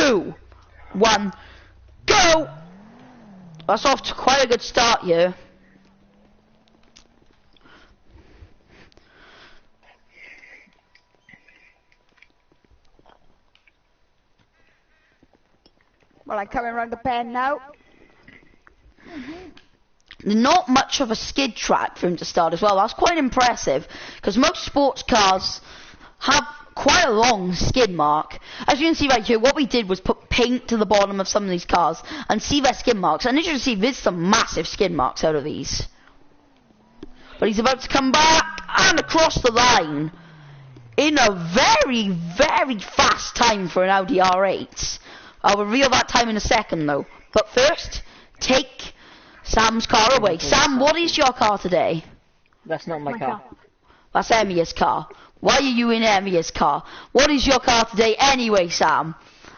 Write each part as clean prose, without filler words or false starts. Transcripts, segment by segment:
2, 1, go! That's off to quite a good start here. Well, I'm coming around the bend now. Not much of a skid track for him to start as well. That's quite impressive, because most sports cars have quite a long skid mark. As you can see right here, what we did was put paint to the bottom of some of these cars and see their skid marks. And as you can see, there's some massive skid marks out of these. But he's about to come back and across the line in a very, very fast time for an Audi R8. I'll reveal that time in a second though. But first, take Sam's car away. Sam, what is your car today? That's not my car. That's Emy's car. Why are you in Emy's car? What is your car today anyway, Sam?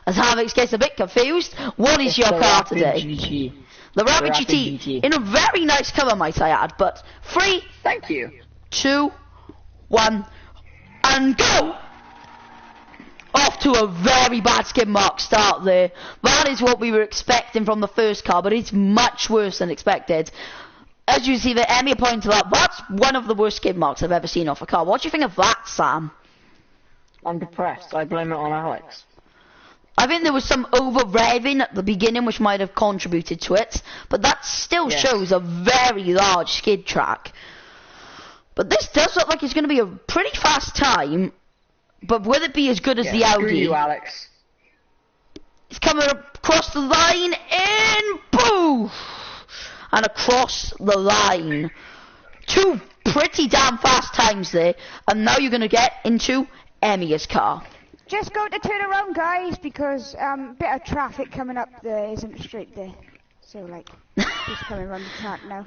As Havix gets a bit confused, what is your car today? GT. The Rapid GT. In a very nice colour, might I add. But 3, Thank you. 2, 1, and go! Off to a very bad skid mark start there. That is what we were expecting from the first car, but it's much worse than expected. As you see, the Emyr pointed out, that's one of the worst skid marks I've ever seen off a car. What do you think of that, Sam? I'm depressed. I blame it on Alex. I think there was some over-revving at the beginning which might have contributed to it, but that still shows a very large skid track. But this does look like it's going to be a pretty fast time. But will it be as good as the Audi? Screw you, Alex. It's coming across the line in boo! And across the line. 2 pretty damn fast times there. And now you're going to get into Emyr's car. Just going to turn around, guys, because bit of traffic coming up there isn't straight there. So, like, just coming around the track now.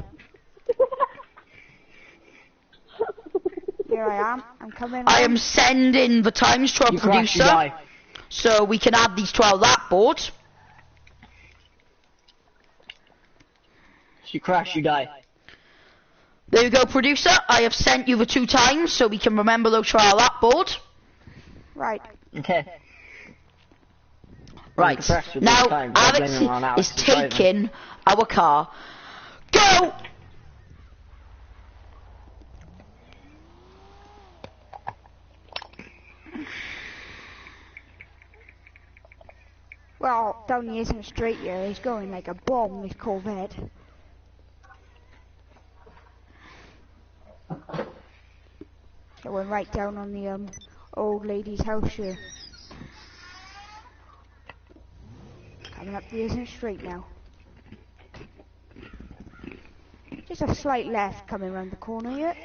Here I am. I'm coming. I am sending the times to our producer, so we can add these to our lap board. If you crash, you die. There you go, producer. I have sent you the 2 times, so we can remember those to our lap board. Right. Okay. Right. Now, Alex is taking our car. Go! Well, down he isn't straight here. He's going like a bomb, this Corvette. It went right down on the old lady's house here. Coming up the isn't straight now. Just a slight left coming around the corner here.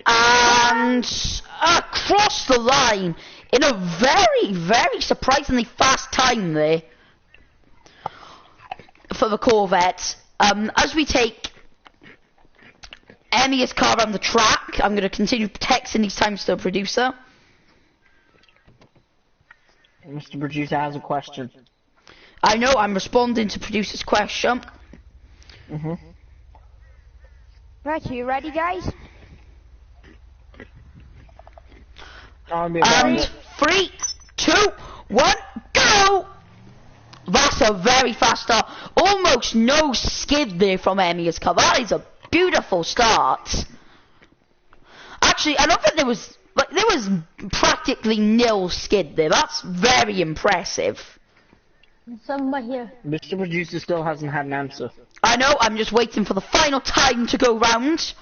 And across the line in a very, very surprisingly fast time there for the Corvette. As we take Emyr's car around the track, I'm going to continue texting these times to the producer. Mr. Producer has a question. I know, I'm responding to producer's question. Right, are you ready, guys? And 3, 2, 1, go! That's a very fast start. Almost no skid there from Emyr's car. That is a beautiful start. Actually, I don't think there was practically nil skid there. That's very impressive. Somewhere here. Mr. Producer still hasn't had an answer. I know, I'm just waiting for the final time to go round.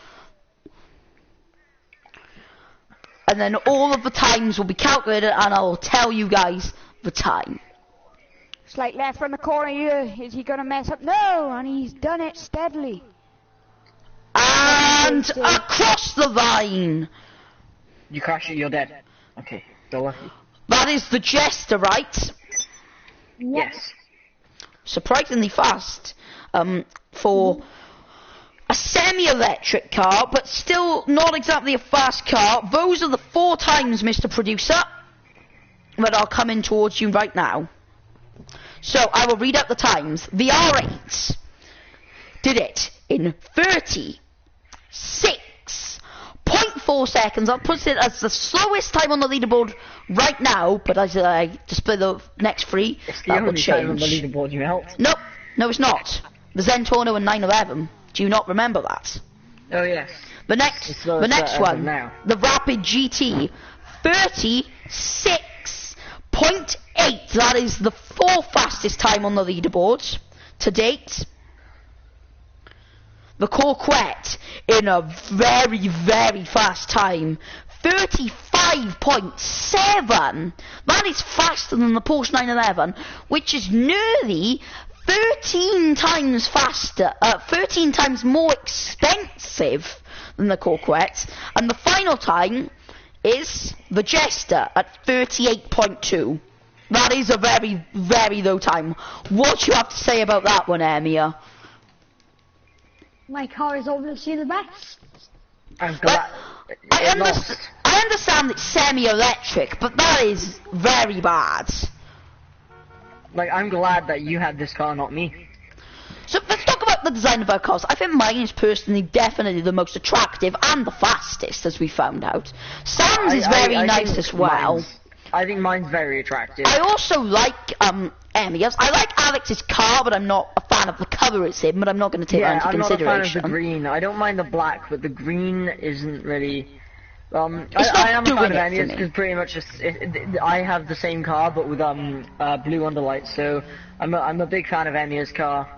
And then all of the times will be calculated and I will tell you guys the time. Slight left from the corner here. Is he going to mess up? No, and he's done it steadily. And across the line. You crash it, you're dead. Okay, you're lucky. That is the Jester, right? Yes. Surprisingly fast for a semi-electric car, but still not exactly a fast car. Those are the 4 times, Mr. Producer, that are coming towards you right now. So I will read out the times. The R8 did it in 36.4 4 seconds. That puts it as the slowest time on the leaderboard right now, but as I display the next 3, It's the that will only time on the change. leaderboard you helped. Nope, no it's not. The Zentorno and 911. Do you not remember that? Oh yes. The next It's slowest as of one, now. the Rapid GT, 36.8. That is the 4th fastest time on the leaderboard to date. The Corquette in a very, very fast time, 35.7. That is faster than the Porsche 911, which is nearly 13 times faster, 13 times more expensive than the Corquette. And the final time is the Jester at 38.2. That is a very, very low time. What do you have to say about that one, Emyr? My car is obviously the best. I'm glad. I it lost. understand it's semi-electric, but that is very bad. Like, I'm glad that you had this car, not me. So let's talk about the design of our cars. I think mine is personally definitely the most attractive and the fastest, as we found out. Sam's is very nice think as well. I think mine's very attractive. I also like Emyr's. I like Alex's car, but I'm not a fan of the colour it's in, but I'm not going to take that into I'm not a fan consideration. of the green. I don't mind the black, but the green isn't really... It's I not am a fan doing of it for Emyr me. because pretty much I have the same car, but with blue underlights, so I'm a big fan of Emyr's car.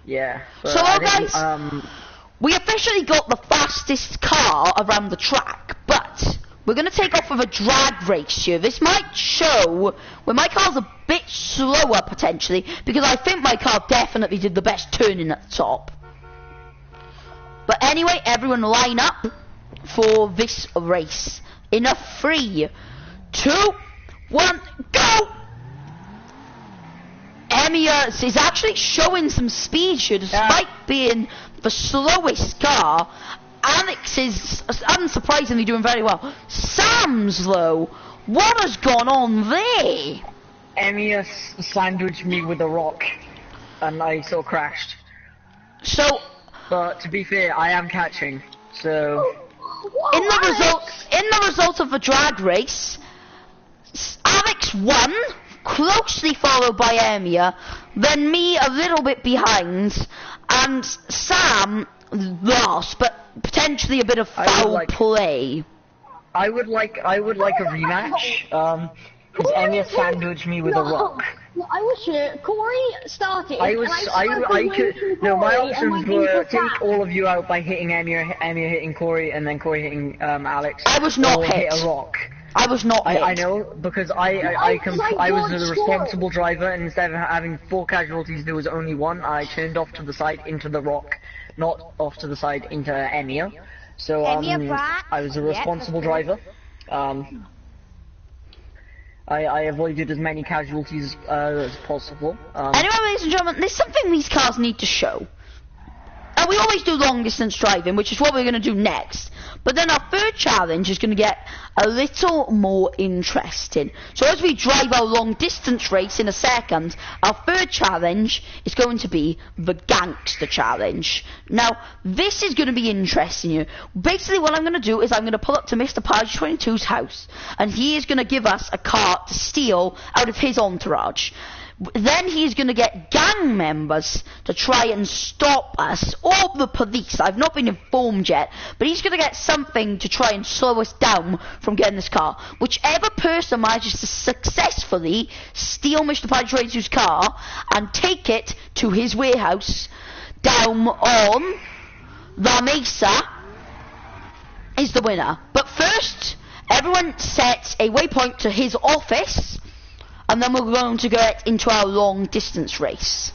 Yeah. But So, I guys, think, we officially got the fastest car around the track, but we're going to take off with a drag race here. This might show when my car's a bit slower, potentially, because I think my car definitely did the best turning at the top. But anyway, everyone line up for this race. In a 3, 2, 1, go! Emyr is actually showing some speed here, despite being the slowest car. Alex is unsurprisingly doing very well. Sam's low. What has gone on there? Emyr sandwiched me with a rock, and I sort of crashed. So, But to be fair, I am catching, so... Whoa, in the Alex! result of the drag race, Alex won, closely followed by Emyr, then me a little bit behind, and Sam lost, but potentially a bit of foul play. I would like a rematch, because Emyr sandwiched me with a rock. No, I was here. Corey started. I could, no, my Corey, and options went were into take attack. all of you out by hitting Emyr hitting Corey, and then Corey hitting Alex. I was not or hit. hit a rock. I was not hit. I know, because I was the responsible driver, and instead of having 4 casualties, there was only 1. I turned off to the side into the rock, not off to the side into Emyr. So, Emyr back. I was a Yep, responsible that's driver. I avoided as many casualties as possible. Anyway, ladies and gentlemen, there's something these cars need to show. And we always do long distance driving, which is what we're going to do next. But then our third challenge is going to get a little more interesting. So as we drive our long distance race in a second, our third challenge is going to be the gangster challenge. Now, this is going to be interesting here. Basically what I'm going to do is I'm going to pull up to Mr. Page 22's house, and he is going to give us a car to steal out of his entourage. Then he's going to get gang members to try and stop us, or the police. I've not been informed yet, but he's going to get something to try and slow us down from getting this car. Whichever person manages to successfully steal Mr. Padre's car and take it to his warehouse down on La Mesa is the winner. But first, everyone sets a waypoint to his office, and then we're going to get into our long distance race.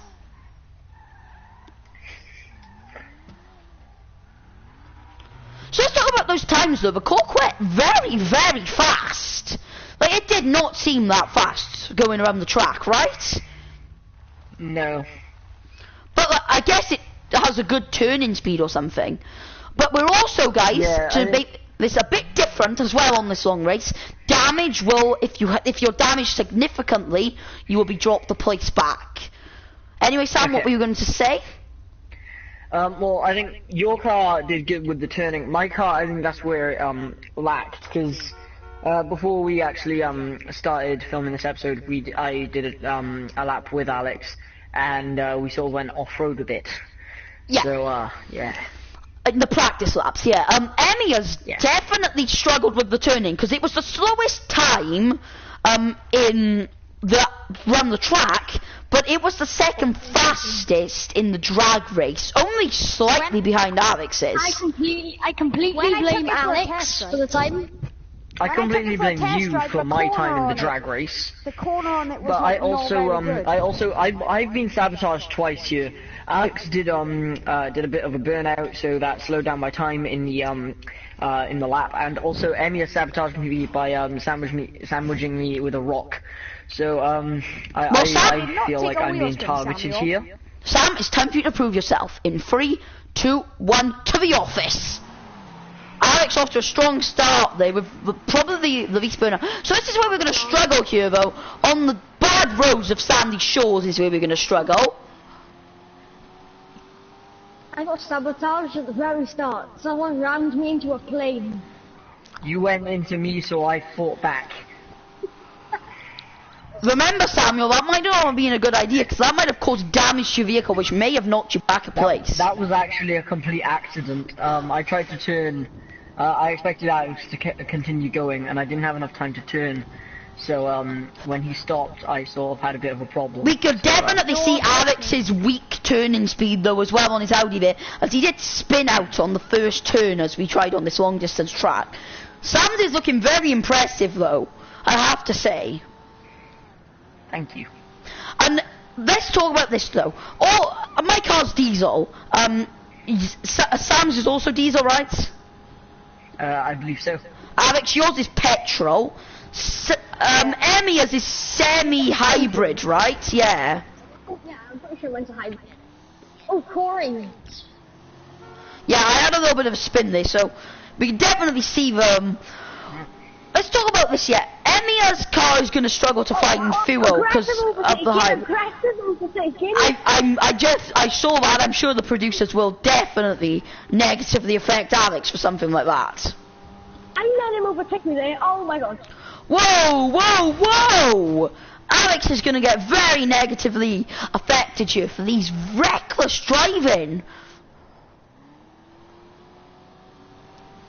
So let's talk about those times though. The Corquette, very, very fast. Like, it did not seem that fast going around the track, right? No. But like, I guess it has a good turning speed or something. But we're also, guys, Yeah, to make this a bit different as well on this long race. Damage will, if you're damaged significantly, you will be dropped the place back. Anyway, Sam, what Okay. were you going to say? Well, I think your car did good with the turning. My car, I think that's where it lacked, because before we actually started filming this episode, I did a lap with Alex, and we sort of went off-road a bit. Yeah. So, yeah. In the practice laps, yeah. Emy's definitely struggled with the turning, because it was the slowest time in the run the track, but it was the second fastest in the drag race, only slightly behind Alex's. I completely blame Alex for the time. I completely blame you for my time in the drag race. The corner on it was But like not very good. I've been sabotaged twice here. Alex did a bit of a burnout, so that slowed down my time in the lap, and also Emyr sabotaged me by sandwiching me with a rock. So I feel like I'm being targeted here. Sam, it's time for you to prove yourself. In 3, 2, 1, to the office. Alex off to a strong start there with probably the least burner. So this is where we're going to struggle here, though. On the bad roads of Sandy Shores is where we're going to struggle. I got sabotaged at the very start. Someone rammed me into a plane. You went into me, so I fought back. Remember, Samuel, that might not have been a good idea, because that might have caused damage to your vehicle, which may have knocked you back a place. That was actually a complete accident. I tried to turn. I expected Alex to continue going, and I didn't have enough time to turn. So when he stopped, I sort of had a bit of a problem. We could definitely see Alex's weak turning speed, though, as well on his Audi there, as he did spin out on the first turn as we tried on this long-distance track. Sam's is looking very impressive, though, I have to say. Thank you. And let's talk about this, though. My car's diesel. Sam's is also diesel, right? I believe so. Alex, yours is petrol. Emy's is semi-hybrid, right? Yeah. Yeah, I'm pretty sure it went to hybrid. Oh, Corey. Yeah, I had a little bit of a spin there, so we can definitely see them. Let's talk about this yet. Emy's car is going to struggle to find fuel because of the hybrid. I saw that. I'm sure the producers will definitely negatively affect Alex for something like that. I let him overtake me there. Oh my god. Whoa, whoa, whoa! Alex is going to get very negatively affected here for these reckless driving.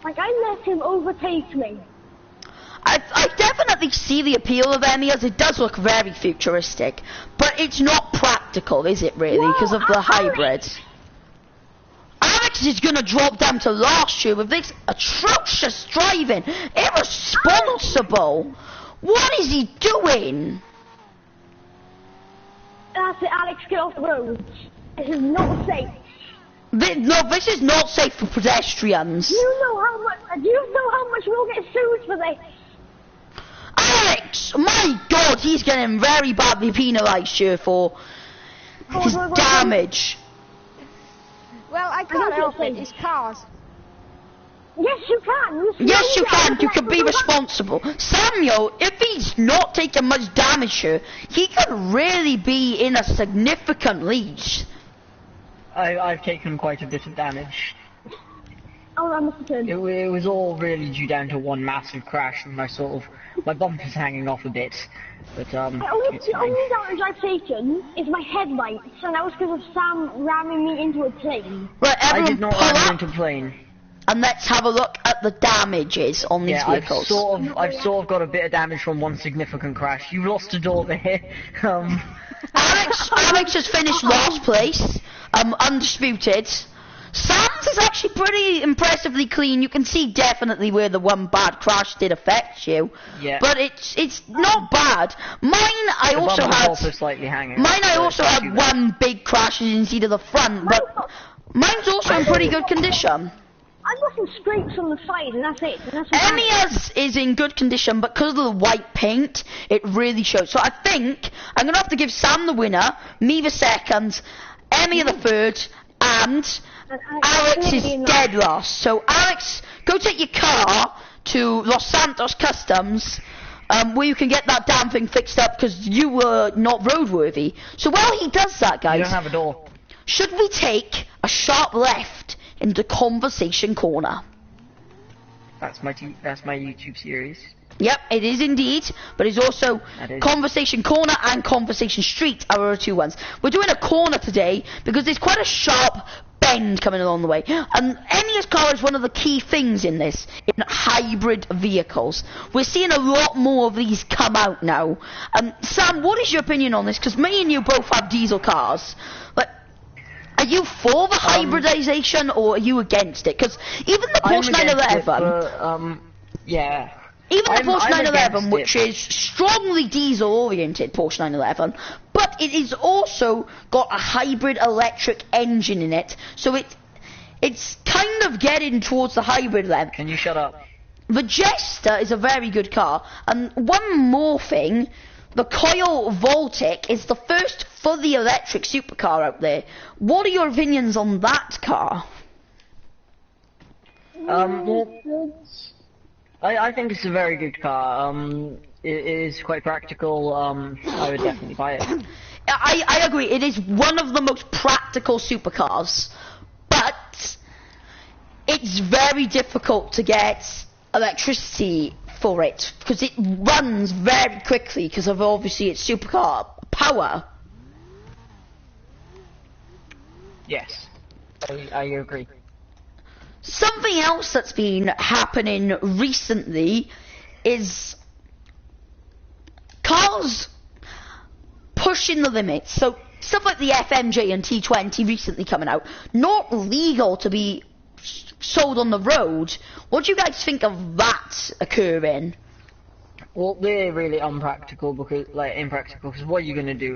Like, I let him overtake me. I definitely see the appeal of Emyr, as it does look very futuristic, but it's not practical, is it really, because of the hybrid? Alex is going to drop down to last year with this atrocious driving. Irresponsible. What is he doing? That's it, Alex, get off the road. This is not safe. No, this is not safe for pedestrians. Do you know how much we'll get sued for this? Alex! My god, he's getting very badly penalised here for his damage. Well, I can't help it. It's cars. Yes, you can. Yes, you can. You can be responsible. Samuel, if he's not taking much damage here, he could really be in a significant lead. I've taken quite a bit of damage. Oh, I must have turned. It was all really due down to one massive crash, and my bumper's hanging off a bit. But the only damage I've taken is my headlights, and that was because of Sam ramming me into a plane. Right, everyone, I did not ram you into a plane. And let's have a look at the damages on these vehicles. I've sort of got a bit of damage from one significant crash. You lost a door there. Alex has finished last place, undisputed. Sam's is actually pretty impressively clean. You can see definitely where the one bad crash did affect you. Yeah. But it's not bad. Mine I also had one big crash, as you can see, to the front, but mine's also in pretty good condition. I got some scrapes on the side, and that's it. Emy's is in good condition, but because of the white paint, it really shows. So I think I'm going to have to give Sam the winner, me the second, Emyr the third, and Alex is dead last. So Alex, go take your car to Los Santos Customs, where you can get that damn thing fixed up, because you were not roadworthy. So while he does that, guys... You don't have a door. Should we take a sharp left into Conversation Corner. That's my YouTube series. Yep, it is indeed, but it's also That is. Conversation Corner and Conversation Street are our two ones. We're doing a corner today because there's quite a sharp bend coming along the way, and Emyr's car is one of the key things in this, in hybrid vehicles. We're seeing a lot more of these come out now. Sam, what is your opinion on this? Because me and you both have diesel cars. But are you for the hybridization or are you against it? Because even the Porsche 911, yeah. even the I'm Porsche 911, against which it. is strongly diesel-oriented Porsche 911, but it is also got a hybrid electric engine in it, so it's kind of getting towards the hybrid then. Can you shut up? The Jester is a very good car, and one more thing, the Coil Voltic is the first fully electric supercar out there. What are your opinions on that car? Well, I think it's a very good car. It is quite practical. I would definitely buy it. I agree, it is one of the most practical supercars, but it's very difficult to get electricity for it, because it runs very quickly because of obviously its supercar power. Yes, I agree. Something else that's been happening recently is cars pushing the limits. So stuff like the FMJ and T20 recently coming out, not legal to be sold on the road. What do you guys think of that occurring? Well, they're really impractical because what are you gonna do?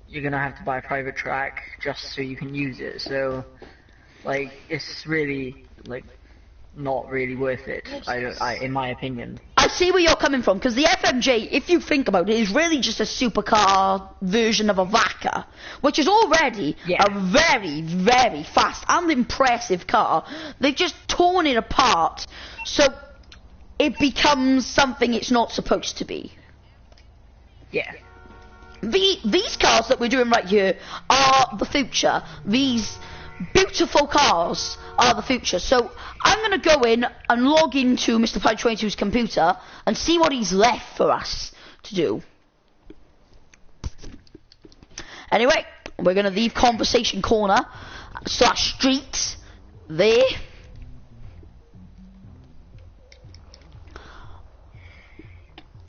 You're gonna have to buy a private track just so you can use it. So, it's really not really worth it. In my opinion. I see where you're coming from, because the FMJ, if you think about it, is really just a supercar version of a Vaca, which is already a very, very fast and impressive car. They've just torn it apart, so it becomes something it's not supposed to be. Yeah. These cars that we're doing right here are the future. These beautiful cars are the future. So I'm going to go in and log into Mr. Pi 22's computer and see what he's left for us to do. Anyway, we're going to leave Conversation Corner / Street there.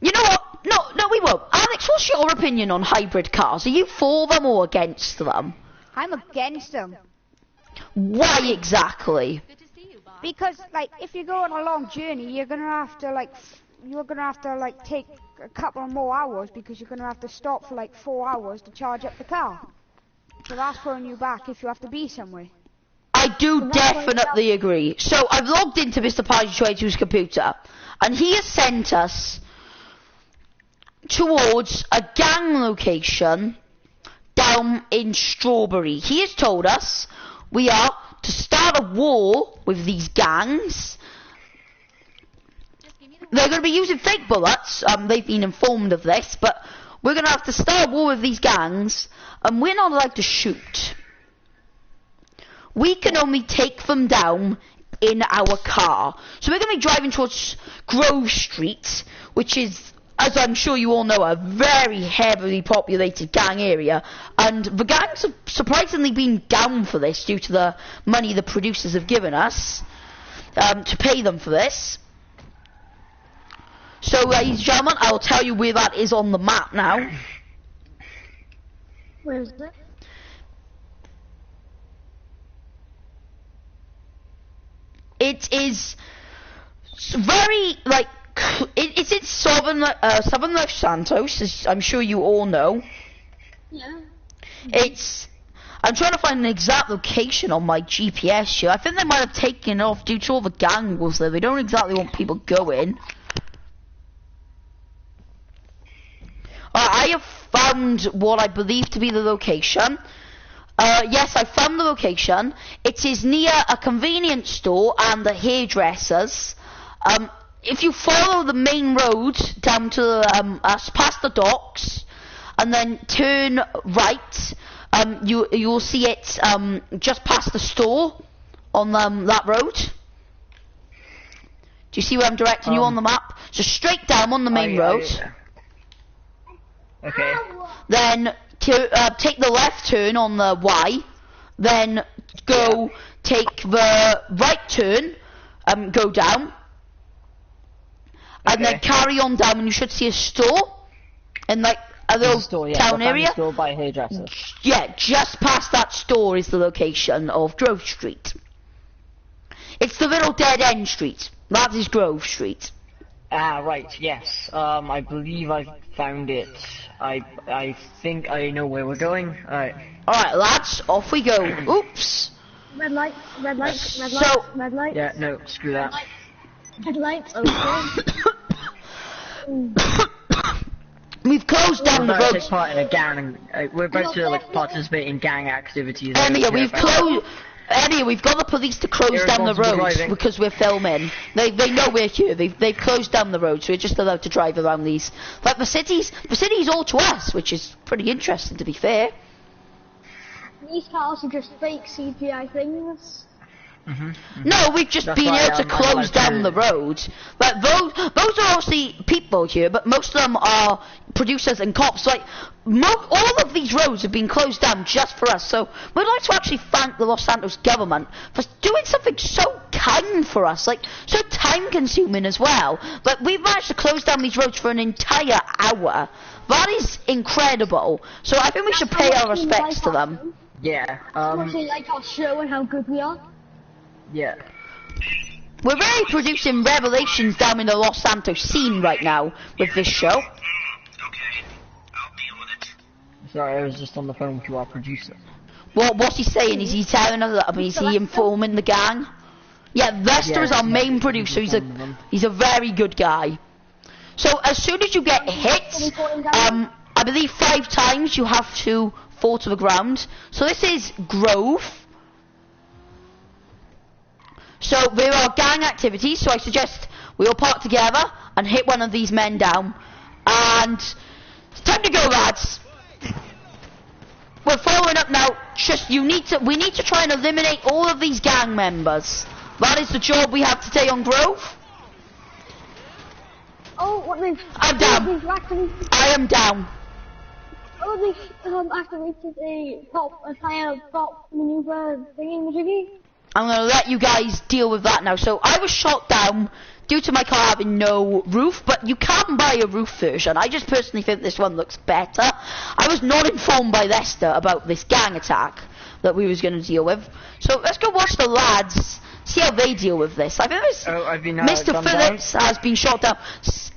You know what? No, we won't. Alex, what's your opinion on hybrid cars? Are you for them or against them? I'm against them. Why exactly? Because, if you're going a long journey, you're gonna have to, take a couple more hours because you're gonna have to stop for, 4 hours to charge up the car. So that's throwing you back if you have to be somewhere. I do definitely agree. So I've logged into Mr. Pi 22's computer, and he has sent us towards a gang location down in Strawberry. He has told us we are to start a war with these gangs. They're going to be using fake bullets. They've been informed of this, but we're going to have to start a war with these gangs, and we're not allowed to shoot. We can only take them down in our car. So we're going to be driving towards Grove Street, which is, as I'm sure you all know, a very heavily populated gang area, and the gangs have surprisingly been down for this due to the money the producers have given us to pay them for this. So, ladies and gentlemen, I will tell you where that is on the map now. Where is it? It is very, it's in Southern Los Santos, as I'm sure you all know. Yeah. I'm trying to find an exact location on my GPS here. I think they might have taken it off due to all the gang wars there. They don't exactly want people going. I have found what I believe to be the location. Yes, I found the location. It is near a convenience store and the hairdressers. If you follow the main road down to past the docks, and then turn right, you'll see it just past the store on that road. Do you see where I'm directing you on the map? So straight down on the main road. Okay. Then take the left turn on the Y. Then go take the right turn. Go down. And then carry on down, and you should see a store in like a little town area. Store by a hairdresser. Yeah, just past that store is the location of Grove Street. It's the little dead end street. That is Grove Street. Ah, right. Yes. I believe I found it. I think I know where we're going. Alright. Alright, lads, off we go. Oops. Red light, red light, red light, So- red light. Yeah. No. Screw that. Red light. Okay. We've closed down the We're about to road. take part in a gang. We're about to like participate in gang activities. Emyr, we've got the police to close down the Irresponsible roads driving. because we're filming. They know we're here. They've closed down the roads, so we're just allowed to drive around these. Like the city's all to us, which is pretty interesting to be fair. These cars are just fake CGI things. No, we've just That's been why able to I'm close allowed down to- the roads. But those are obviously people here, but most of them are producers and cops. Like, all of these roads have been closed down just for us. So we'd like to actually thank the Los Santos government for doing something so kind for us, like so time-consuming as well. But we've managed to close down these roads for an entire hour. That is incredible. So I think we should pay our respects to them. Yeah. Much they like our show and how good we are. Yeah. We're really producing revelations down in the Los Santos scene right now with this show. Okay, I'll deal with it. Sorry, I was just on the phone to our producer. What's he saying? Is he telling us that? I mean, is he informing the gang? Yeah, Jester is our main producer. He's a very good guy. So as soon as you get hit, I believe 5 times you have to fall to the ground. So this is Grove. So there are gang activities, so I suggest we all park together and hit one of these men down. And it's time to go, lads. We're following up now. We need to try and eliminate all of these gang members. That is the job we have today on Grove. Oh, what they've... I'm down. They've activated... I am down. Oh, they've activated a fire pop maneuver thingy-majiggy. I'm going to let you guys deal with that now. So I was shot down due to my car having no roof, but you can buy a roof version. I just personally think this one looks better. I was not informed by Jester about this gang attack that we was going to deal with. So let's go watch the lads, see how they deal with this. I think this Mr. Phillips has been shot down.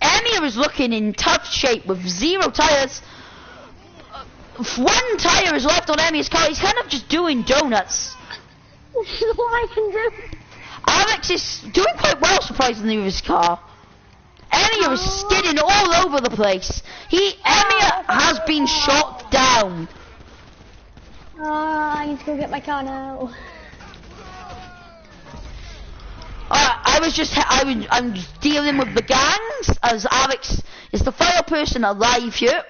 Emyr is looking in tough shape with 0 tires. 1 tire is left on Emyr's car. He's kind of just doing donuts. This is what I can do. Alex is doing quite well, surprisingly, with his car. Emyr is skidding all over the place. Emyr has been shot down. I need to go get my car now. I'm just dealing with the gangs, as Alex is the final person alive here.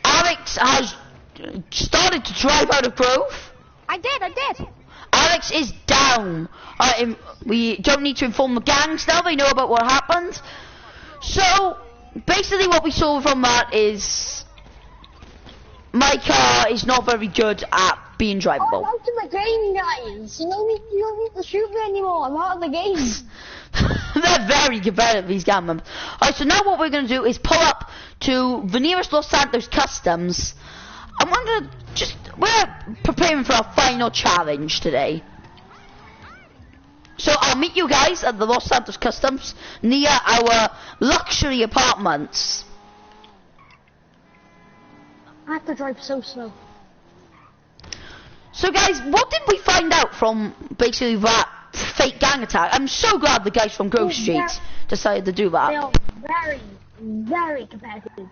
Alex has started to drive out of Grove. I did. Alex is down. We don't need to inform the gangs now. They know about what happened. So, basically what we saw from that is my car is not very good at being drivable. I'm out of the game, guys. You don't need to shoot me anymore. I'm out of the game. They're very competitive, these gang members. Alright, so now what we're going to do is pull up to the nearest Los Santos Customs. And we're preparing for our final challenge today. So I'll meet you guys at the Los Santos Customs near our luxury apartments. I have to drive so slow. So guys, what did we find out from basically that fake gang attack? I'm so glad the guys from Grove Street decided to do that. They are very, very competitive.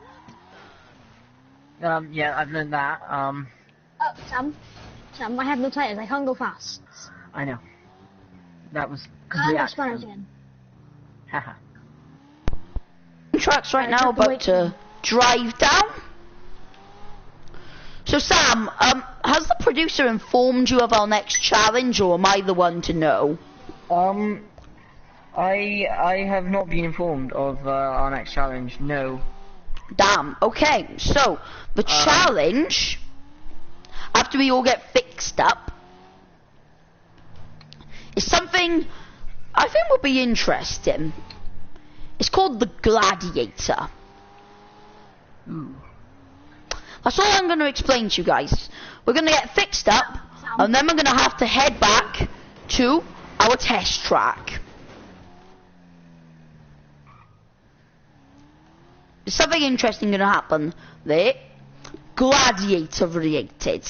Yeah, I've learned that. Oh, Sam, I have no tires. I can't go fast. I know. That was I'm complete not Spanish accident. again. Haha. Tracks right I now have to about wait. to drive down. So Sam, has the producer informed you of our next challenge, or am I the one to know? I have not been informed of our next challenge. No. Damn. Okay, so the challenge, after we all get fixed up, is something I think would be interesting. It's called the Gladiator. That's all I'm going to explain to you guys. We're going to get fixed up, and then we're going to have to head back to our test track. There's something interesting going to happen there. Gladiator related.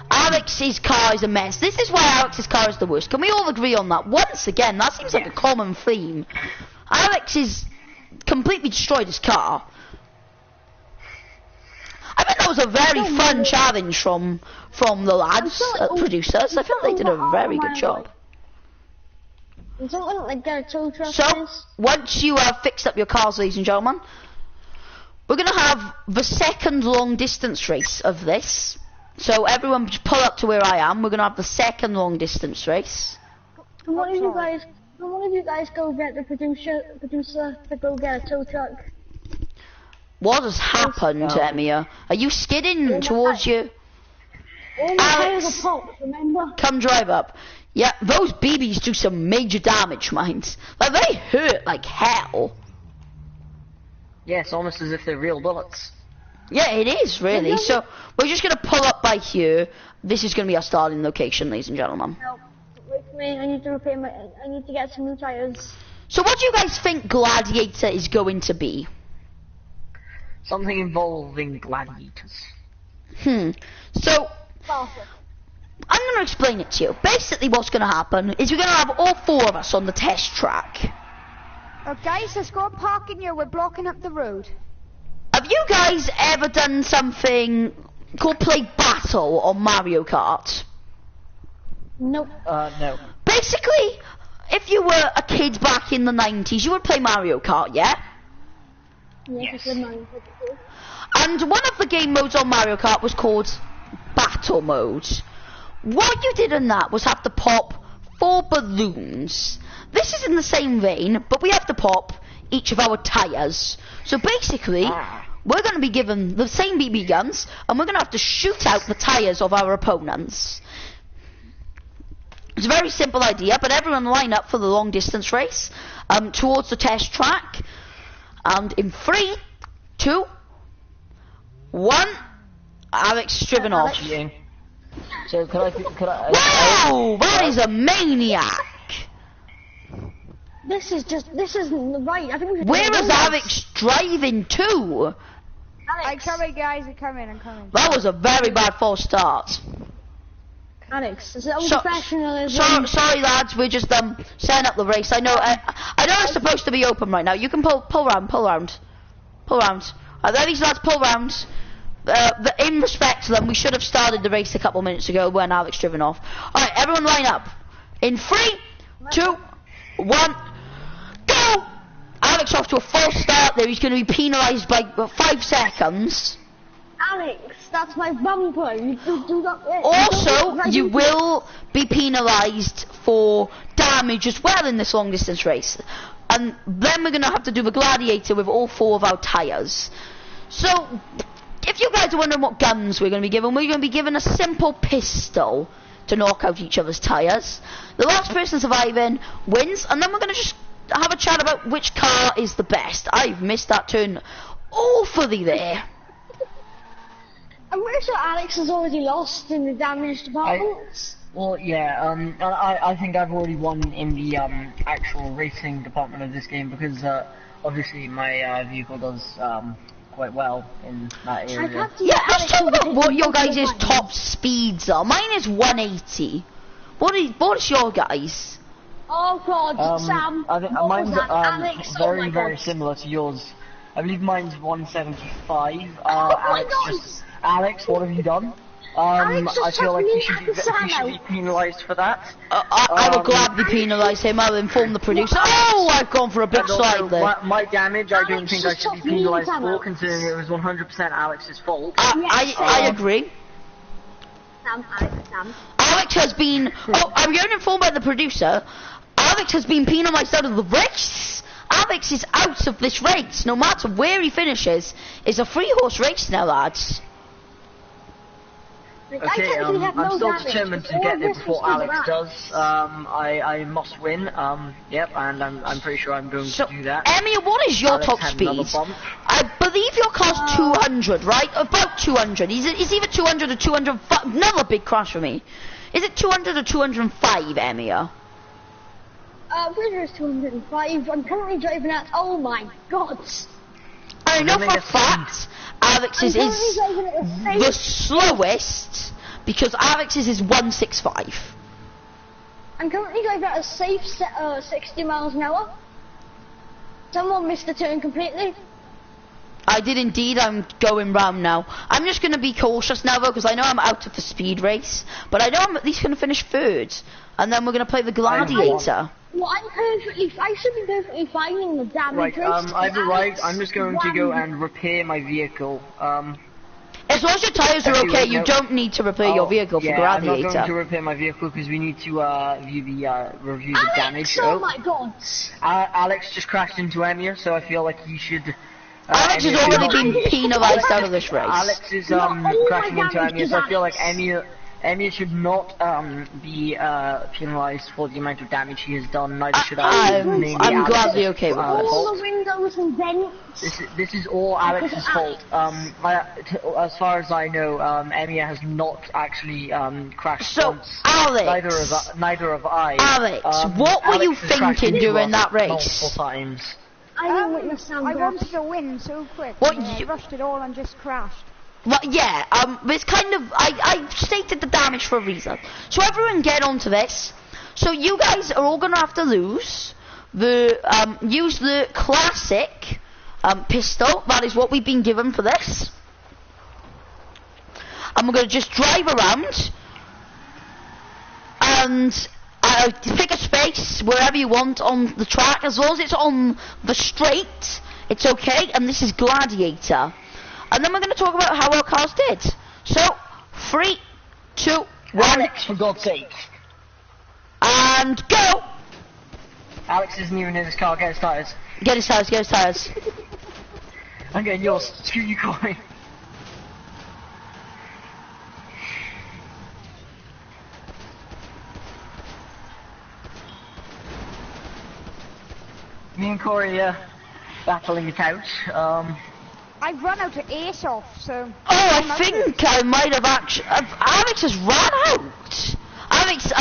Alex's car is a mess. This is why Alex's car is the worst. Can we all agree on that? Once again, that seems like a common theme. Alex has completely destroyed his car. I think that was a very fun challenge from the lads, producers. I think they did a very good job. So, once you have fixed up your cars, ladies and gentlemen, we're going to have the second long distance race of this. So everyone just pull up to where I am. We're going to have the second long distance race. Can one of you guys go get the producer to go get a tow truck? What has happened, Emyr? Are you skidding towards you? All the tires are popped, remember? Come drive up. Yeah, those BBs do some major damage, minds. Like, they hurt like hell. Yes, almost as if they're real bullets. Yeah, it is, really. So, we're just going to pull up by here. This is going to be our starting location, ladies and gentlemen. No, wait for me. I need to get some new tires. So, what do you guys think Gladiator is going to be? Something involving gladiators. So, I'm going to explain it to you. Basically, what's going to happen is we're going to have all four of us on the test track. Okay, so let's go parking here. We're blocking up the road. Have you guys ever done something called play battle on Mario Kart? Nope. No. Basically, if you were a kid back in the 90s, you would play Mario Kart, yeah? Yes. And one of the game modes on Mario Kart was called Battle Mode. What you did in that was have to pop 4 balloons. This is in the same vein, but we have to pop each of our tyres. So basically, we're going to be given the same BB guns, and we're going to have to shoot out the tyres of our opponents. It's a very simple idea, but everyone line up for the long distance race towards the test track. And in 3, 2, 1, Alex is driven off. So could I? Wow, that is a maniac. This isn't right. I think we should. Where is Alex driving to? I'm coming, guys. I'm coming. That was a very bad false start. Alex, is that professionalism? Sorry, lads. We're just setting up the race. I know it's supposed to be open right now. You can pull round. These lads pull round. In respect to them, we should have started the race a couple minutes ago when Alex driven off. All right, everyone line up. In 3, 2, 1, go! Alex off to a false start there. He's going to be penalised by 5 seconds. Alex, that's my bumper. You do not. Also, you will be penalised for damage as well in this long distance race. And then we're going to have to do the Gladiator with all 4 of our tyres. So, if you guys are wondering what guns we're going to be given a simple pistol to knock out each other's tyres. The last person surviving wins, and then we're going to just have a chat about which car is the best. I've missed that turn awfully there. I'm pretty sure Alex has already lost in the damage departments. Well, yeah, I think I've already won in the actual racing department of this game because obviously my vehicle does quite well in that area. Yeah, let's talk about what your guys' top speeds are. Mine is 180. What is your guys? Oh God, Sam. I think mine's Alex, very similar to yours. I believe mine's 175. Oh my God. Alex, what have you done? I feel like he should be penalised for that. I will gladly penalise him. I'll inform the producer. Oh, I've gone for a big slide there. My damage, I don't think I should be penalised for, considering it was 100% Alex's fault. I agree. Sam. Alex has been... Oh, I'm going informed by the producer. Alex has been penalised out of the race. Alex is out of this race. No matter where he finishes, it's a 3-horse race now, lads. Okay, I'm still determined to get there before Alex does. I must win. Yep, and I'm pretty sure I'm going to do that. Emyr, what is your top speed? I believe your car's 200, right? About 200. It's either 200 or 205. Another big crash for me. Is it 200 or 205, Emyr? Pretty sure it's 205. I'm currently driving at, oh my god. I know for a fact Alex's is the slowest because Alex's is 165. I'm currently driving at a safe 60 miles an hour. Someone missed the turn completely. I did indeed. I'm going round now. I'm just going to be cautious now though because I know I'm out of the speed race, but I know I'm at least going to finish third, and then we're going to play the Gladiator. Well, I should be perfectly fine in the damage race. I've arrived. I'm just going to go and repair my vehicle. As long as your tyres are okay, you don't need to repair your vehicle for Gladiator. I'm not going to repair my vehicle because we need to review the damage. Oh my god! Alex just crashed into Emyr, so I feel like he should. Alex has already been penalised out of this race. Alex is crashing into Emyr, so I feel like Emyr should not be penalised for the amount of damage he has done. Neither should I. I'm gladly okay with all the windows and vents. This is all Alex's fault. As far as I know, Emyr has not actually crashed once. Alex, neither have I. Alex, what were you thinking during that race? Multiple times. I wanted to win so quick. I rushed it all and just crashed. Well, yeah, it's kind of, I stated the damage for a reason. So everyone get onto this. So you guys are all going to have to use the classic pistol. That is what we've been given for this. And we're going to just drive around. And pick a space wherever you want on the track. As long as it's on the straight, it's okay. And this is Gladiator. And then we're going to talk about how our cars did. So, 3, 2, 1. Alex, for God's sake. And go! Alex isn't even in his car. Get his tyres. Get his tyres, get his tyres. I'm getting yours. Screw you, Corey. Me and Corey battling it out. I've run out of airsoft, so... Oh, I think I might have actually... Alex has run out! Alex,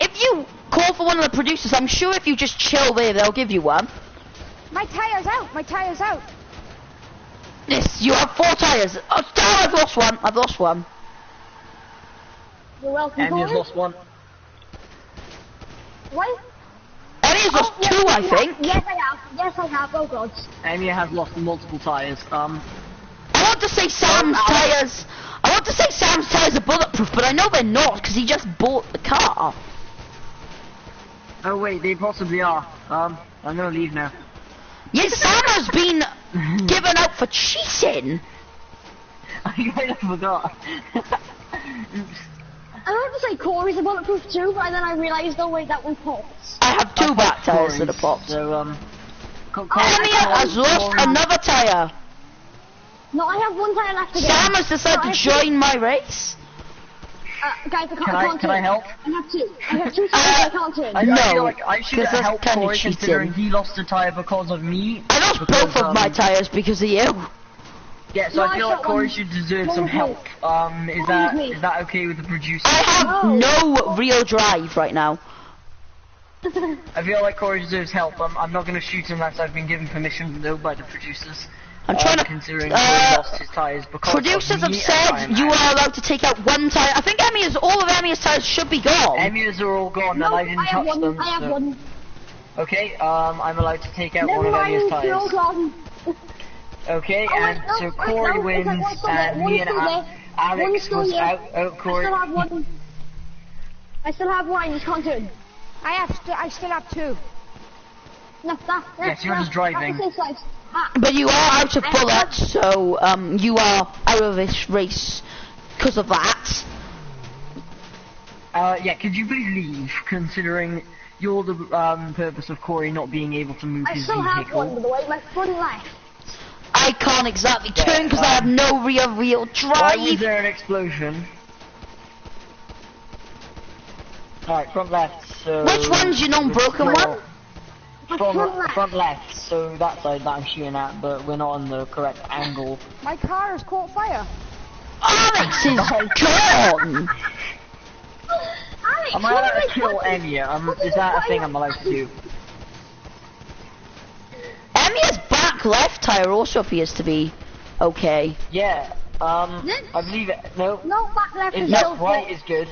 if you call for one of the producers, I'm sure if you just chill there, they'll give you one. My tyre's out! Yes, you have 4 tyres. Oh, damn, I've lost one. You're welcome, Emyr's lost one. What? Emyr's lost 2, I think. Yes, I have. Oh, God. Emyr has lost multiple tyres. I want to say Sam's tyres. I want to say Sam's tyres are bulletproof, but I know they're not because he just bought the car. Oh wait, they possibly are. I'm gonna leave now. Yes, Sam has been given out for cheating. I kind of forgot. I wanted to say Corey's a bulletproof too, but then I realised, oh wait, that one pops. I have 2 back tyres that are popped. So, Emyr has lost another tyre. No, I have 1 tyre left again. Sam has decided to join my race. Guys, I can't can I help? I have 2. I have 2 tyres I can't turn. I feel like I should help Corey considering he lost a tyre because of me. I lost both of my tyres because of you. Yeah, so I feel like Corey should deserve some help. Is that okay with the producer? I have no real drive right now. I feel like Corey deserves help. I'm not going to shoot him unless I've been given permission though by the producers. I'm trying to considering Corey lost his tyres because producers have said you are allowed to take out 1 tyre. I think all of Emyr's tyres should be gone. Emyr's are all gone and I didn't touch them. I have 1. Okay, I'm allowed to take out one of Emyr's tyres. Okay, so Corey wins, and Alex still was here. out. Oh, Corey. I still have one. You can't turn. I still have 2. No, Yes, you're just driving. But you are out of bullets, so you are out of this race because of that. Yeah, could you please leave, considering you're the purpose of Corey not being able to move I his still have one, by vehicle. the way. My front left. I can't exactly turn because I have no real Why was drive. there an explosion? Alright, front left, so... Which one's your non-broken one? Front left, so that side that I'm shooting at, but we're not on the correct angle. My car has caught fire. Alex is gone. Alex, Am I allowed to kill Emyr? Is that a thing I'm allowed to do? Emy's back left tire also appears to be okay. Yeah, I believe it. No, No, back left it's is not still right good. is good.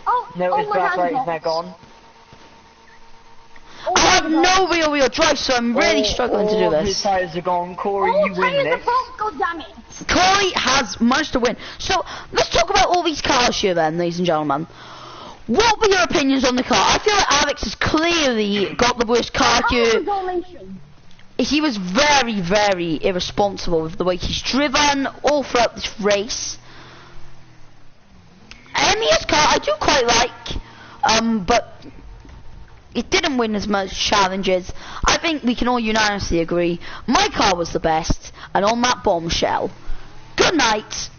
Oh, No, it's my back hand's right is not. now gone. Oh, I have my God. no real drive, so I'm really struggling to do All his this. tires are gone. Corey, Oh, you win tires are this. fault, God damn it. Corey has managed to win. So let's talk about all these cars here then, ladies and gentlemen. What were your opinions on the car? I feel like Alex has clearly got the worst car here. He was very, very irresponsible with the way he's driven all throughout this race. Emy's car I do quite like, but it didn't win as much challenges. I think we can all unanimously agree my car was the best, and on that bombshell, good night.